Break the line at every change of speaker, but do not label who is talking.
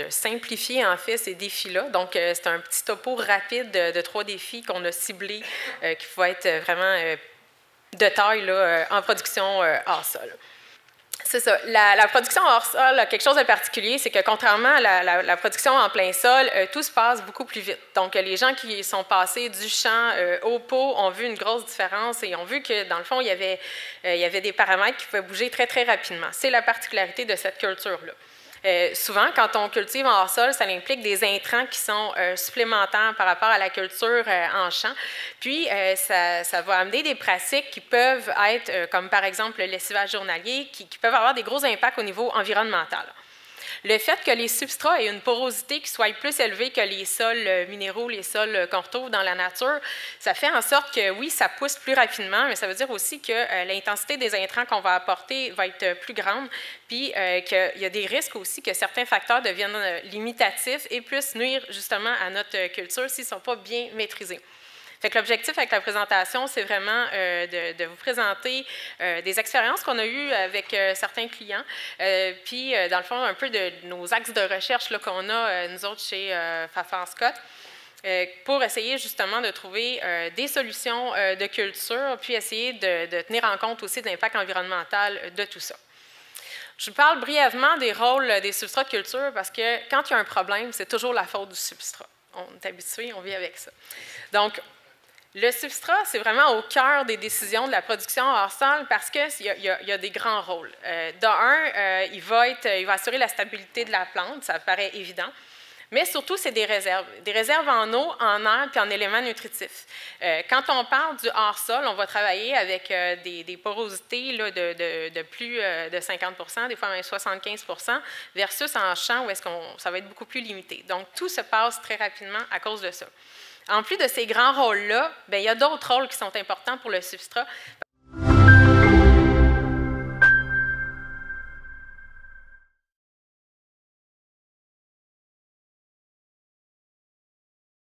de simplifier en fait ces défis-là. Donc, c'est un petit topo rapide de 3 défis qu'on a ciblés qui vont être vraiment de taille là, en production hors sol. C'est ça. La production hors sol a quelque chose de particulier, c'est que contrairement à la production en plein sol, tout se passe beaucoup plus vite. Donc, les gens qui sont passés du champ au pot ont vu une grosse différence et ont vu que, dans le fond, il y avait des paramètres qui pouvaient bouger très, très rapidement. C'est la particularité de cette culture-là. Souvent, quand on cultive en hors-sol, ça implique des intrants qui sont supplémentaires par rapport à la culture en champ. Puis, ça va amener des pratiques qui peuvent être, comme par exemple le lessivage journalier, qui peuvent avoir des gros impacts au niveau environnemental. Le fait que les substrats aient une porosité qui soit plus élevée que les sols minéraux, les sols qu'on retrouve dans la nature, ça fait en sorte que, oui, ça pousse plus rapidement, mais ça veut dire aussi que l'intensité des intrants qu'on va apporter va être plus grande, puis qu'il y a des risques aussi que certains facteurs deviennent limitatifs et puissent nuire justement à notre culture s'ils ne sont pas bien maîtrisés. Fait que l'objectif avec la présentation, c'est vraiment de vous présenter des expériences qu'on a eues avec certains clients, puis dans le fond, un peu de nos axes de recherche qu'on a, nous autres, chez Fafard Scott, pour essayer justement de trouver des solutions de culture, puis essayer de tenir en compte aussi de l'impact environnemental de tout ça. Je vous parle brièvement des rôles des substrats de culture parce que quand il y a un problème, c'est toujours la faute du substrat. On est habitué, on vit avec ça. Donc, le substrat, c'est vraiment au cœur des décisions de la production hors sol parce qu'il y a des grands rôles. Il va assurer la stabilité de la plante, ça paraît évident, mais surtout, c'est des réserves en eau, en air puis en éléments nutritifs. Quand on parle du hors sol, on va travailler avec des porosités là, de plus de 50 %, des fois même 75 %, versus en champ où ça va être beaucoup plus limité. Donc, tout se passe très rapidement à cause de ça. En plus de ces grands rôles-là, il y a d'autres rôles qui sont importants pour le substrat